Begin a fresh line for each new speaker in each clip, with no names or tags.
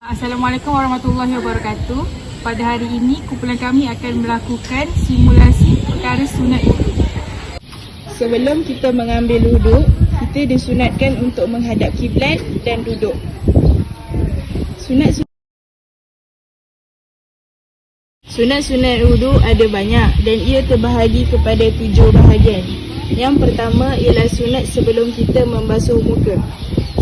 Assalamualaikum warahmatullahi wabarakatuh. Pada hari ini, kumpulan kami akan melakukan simulasi perkara sunat wudu.
Sebelum kita mengambil wuduk, kita disunatkan untuk menghadap kiblat dan duduk. Sunat-sunat wuduk ada banyak dan ia terbahagi kepada 7 bahagian. Yang pertama ialah sunat sebelum kita membasuh muka.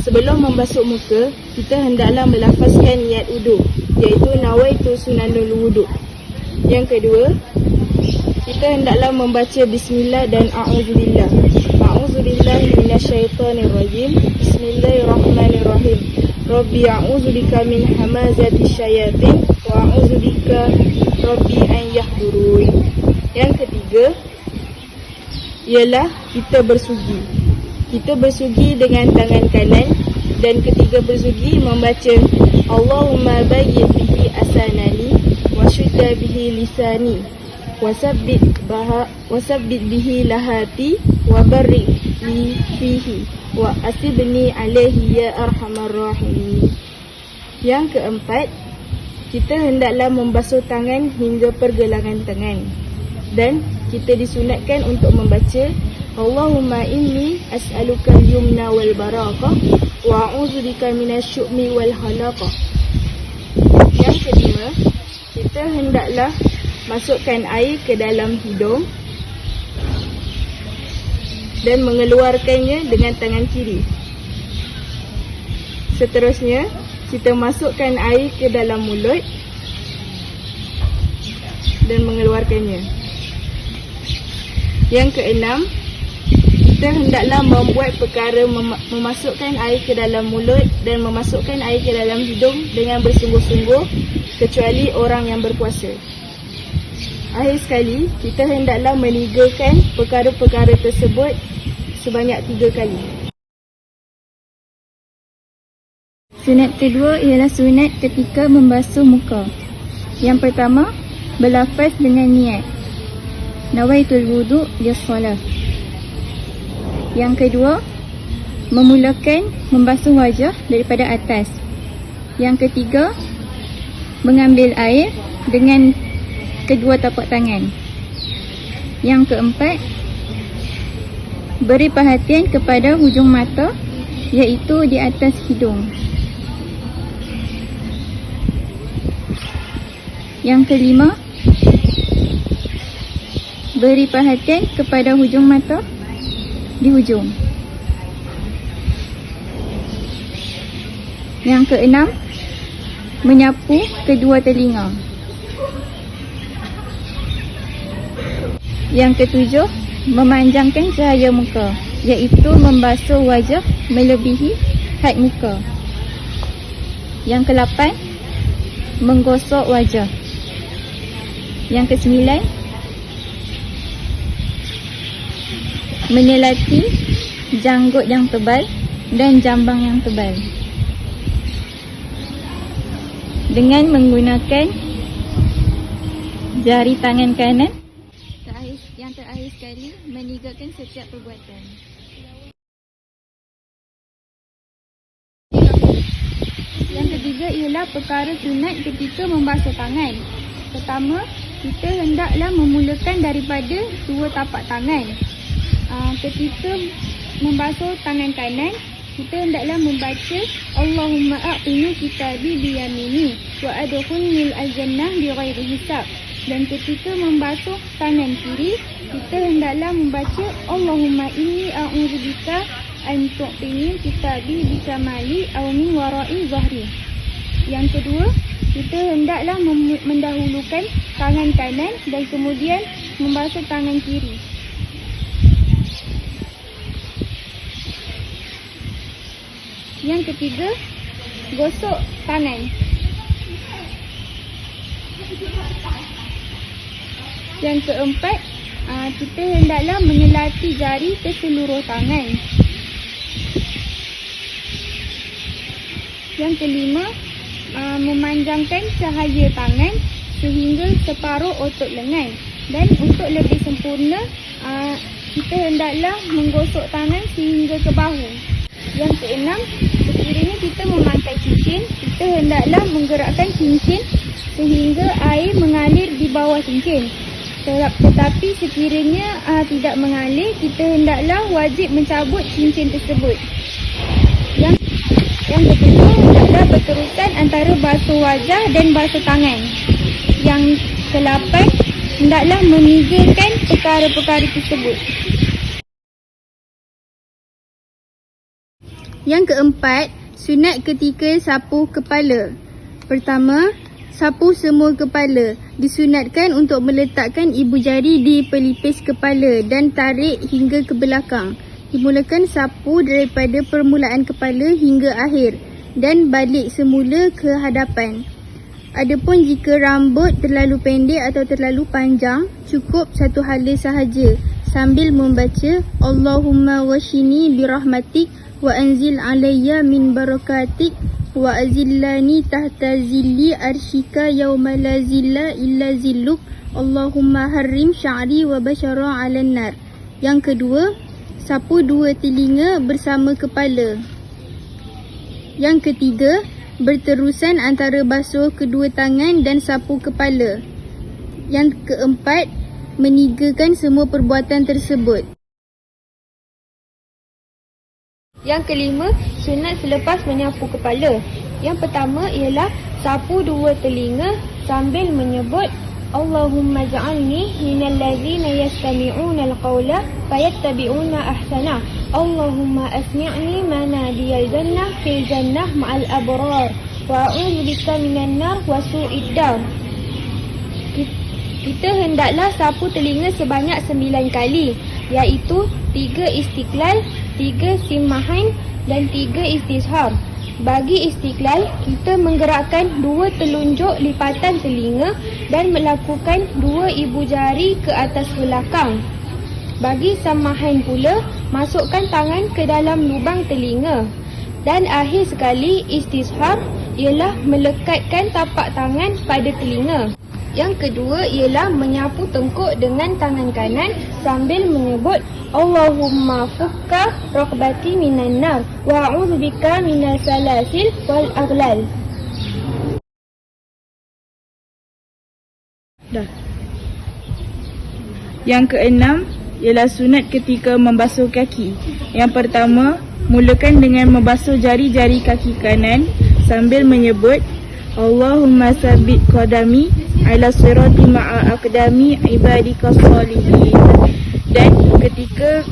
Sebelum membasuh muka, kita hendaklah melafazkan niat wuduk, iaitu nawaitu sunanul wuduk. Yang kedua, kita hendaklah membaca bismillah dan a'udzubillah. A'udzubillahi minasyaitonirrajim. Bismillahirrahmanirrahim. Rabbi a'udzubika min hamazatis syayatin wa a'udzubika rabbi an yahdurun. Yang ketiga ialah kita bersugi. Kita bersugi dengan tangan kanan dan ketika bersugi membaca Allahumma bayyid bihi asanani wa syudda bihi lisani wasabbit bihi lahati wa barik li fihi wa asibni alaihi ya arhamar rahimin. Yang keempat, kita hendaklah membasuh tangan hingga pergelangan tangan dan kita disunatkan untuk membaca Allahumma inni as'aluka al-yumna wal barakah wa a'udzubika minasyu'mi wal halaqah. Yang kelima, kita hendaklah masukkan air ke dalam hidung dan mengeluarkannya dengan tangan kiri. Seterusnya, kita masukkan air ke dalam mulut dan mengeluarkannya. Yang keenam, kita hendaklah membuat perkara memasukkan air ke dalam mulut dan memasukkan air ke dalam hidung dengan bersungguh-sungguh, kecuali orang yang berpuasa. Akhir sekali, kita hendaklah menigakan perkara-perkara tersebut sebanyak 3 kali.
Sunat kedua ialah sunat ketika membasuh muka. Yang pertama, berlafaz dengan niat nawaitul wudu' lis-solah. Yang kedua, memulakan membasuh wajah daripada atas. Yang ketiga, mengambil air dengan kedua tapak tangan. Yang keempat, beri perhatian kepada hujung mata, iaitu di atas hidung. Yang kelima, beri perhatian kepada hujung mata di hujung. Yang keenam, menyapu kedua telinga. Yang ketujuh, memanjangkan cahaya muka, iaitu membasuh wajah melebihi had muka. Yang ke-8, menggosok wajah. Yang ke-9, menyelati janggut yang tebal dan jambang yang tebal dengan menggunakan jari tangan kanan. Yang terakhir sekali, menigakan setiap perbuatan. Yang ketiga ialah perkara sunat ketika membasuh tangan. Pertama, kita hendaklah memulakan daripada 2 tapak tangan. Ketika membasuh tangan kanan, kita hendaklah membaca Allahumma a'tini kitabi biyamini wa adkhulnil al-jannah bighairi hisab. Dan ketika membasuh tangan kiri, kita hendaklah membaca Allahumma inni a'udzubika an tu'tini kitabi bikamali aw min wara'i zahri. Yang kedua, kita hendaklah mendahulukan tangan kanan dan kemudian membasuh tangan kiri. Yang ketiga, gosok tangan. Yang keempat, kita hendaklah menyelati jari ke seluruh tangan. Yang kelima, memanjangkan cahaya tangan sehingga separuh otot lengan. Dan untuk lebih sempurna, kita hendaklah menggosok tangan sehingga ke bahu. Yang keenam, sekiranya kita memakai cincin, kita hendaklah menggerakkan cincin sehingga air mengalir di bawah cincin. Tetapi sekiranya tidak mengalir, kita hendaklah wajib mencabut cincin tersebut. Yang kedua, hendaklah berterusan antara basuh wajah dan basuh tangan. Yang ke-8, hendaklah menigakan perkara-perkara tersebut. Yang keempat, sunat ketika sapu kepala. Pertama, sapu semua kepala. Disunatkan untuk meletakkan ibu jari di pelipis kepala dan tarik hingga ke belakang. Dimulakan sapu daripada permulaan kepala hingga akhir dan balik semula ke hadapan. Adapun jika rambut terlalu pendek atau terlalu panjang, cukup satu hala sahaja sambil membaca Allahumma washini birahmatik wa anzil alayya min barakatik wa azillani tahta zilli arshika yawma la zilla illa zilluk Allahumma harrim sya'ri wa basyara 'alan nar. Yang kedua, sapu dua telinga bersama kepala. Yang ketiga, berterusan antara basuh kedua tangan dan sapu kepala. Yang keempat, menigakan semua perbuatan tersebut. Yang kelima, sunat selepas menyapu kepala. Yang pertama ialah sapu dua telinga sambil menyebut Allahumma ja'alni minal ladzina yastami'una al-qawla fayattabi'una ahsana. Allahumma asmi'ni manadiyal jannah fil jannah ma'al abrar wa a'udzu bika minan nar wa su'id dar. Kita hendaklah sapu telinga sebanyak 9 kali, iaitu 3 istiqlal, 3 simmahan dan 3 istishar. Bagi istiqlal, kita menggerakkan 2 telunjuk lipatan telinga dan melakukan 2 ibu jari ke atas belakang. Bagi sammahan pula, masukkan tangan ke dalam lubang telinga. Dan akhir sekali, istishar ialah melekatkan tapak tangan pada telinga. Yang kedua ialah menyapu tengkuk dengan tangan kanan sambil menyebut Allahumma fukka raqbati minan nar wa a'udzu bika minal salasil wal aghlal.
Dah. Yang keenam ialah sunat ketika membasuh kaki. Yang pertama, mulakan dengan membasuh jari-jari kaki kanan sambil menyebut Allahumma sabbit qadami ala sirati ma'a aqdami ibadika salihin. Dan ketika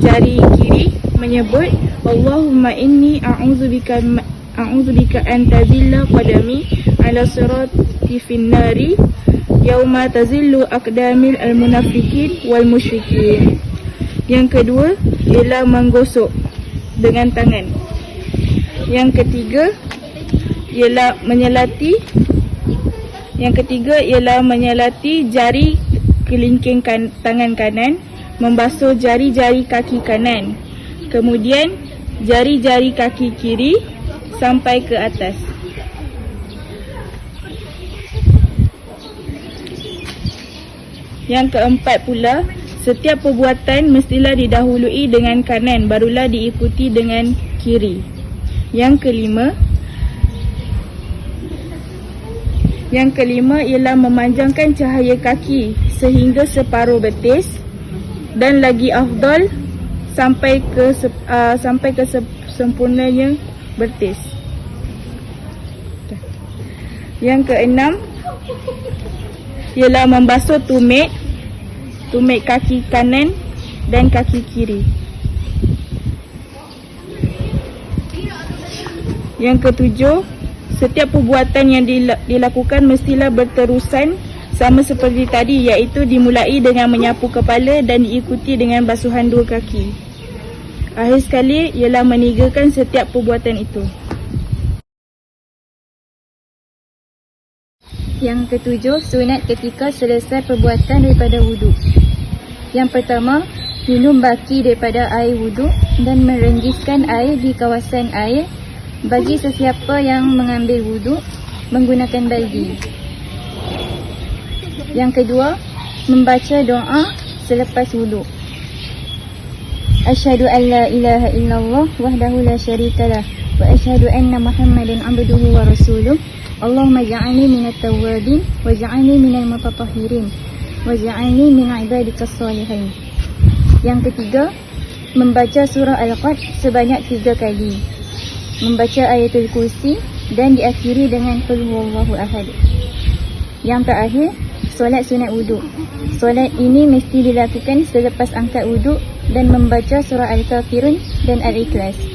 jari kiri menyebut Allahumma inni a'udzubika an tazilla qadami ala sirati finnari yauma tazillu aqdamil almunafiqin wal musyrikin. Yang kedua ialah menggosok dengan tangan. Yang ketiga ialah menyelati jari kelingking tangan kanan, membasuh jari-jari kaki kanan, kemudian jari-jari kaki kiri sampai ke atas. Yang keempat pula, setiap perbuatan mestilah didahului dengan kanan, barulah diikuti dengan kiri. Yang kelima ialah memanjangkan cahaya kaki sehingga separuh betis, dan lagi afdal sampai ke sempurnanya betis. Yang keenam ialah membasuh tumit kaki kanan dan kaki kiri. Yang ketujuh, setiap perbuatan yang dilakukan mestilah berterusan sama seperti tadi, iaitu dimulai dengan menyapu kepala dan diikuti dengan basuhan 2 kaki. Akhir sekali ialah menigakan setiap perbuatan itu.
Yang ketujuh, sunat ketika selesai perbuatan daripada wuduk. Yang pertama, minum baki daripada air wuduk dan merenggiskan air di kawasan air bagi sesiapa yang mengambil wuduk menggunakan baldi. Yang kedua, membaca doa selepas wuduk. Asyhadu an la ilaha illallah wahdahu la syarikalah wa asyhadu anna Muhammadan abduhu wa rasuluh. Allahumma ja'alni minat tawwabin wa ja'alni minal mutatahhirin wa ja'alni min ibadikas salihin. Yang ketiga, membaca surah Al-Qad sebanyak 3 kali. Membaca ayatul kursi dan diakhiri dengan qul huwallahu ahad. Yang terakhir, solat sunat wuduk. Solat ini mesti dilakukan selepas angkat wuduk dan membaca surah Al-Kafirun dan Al-Ikhlas.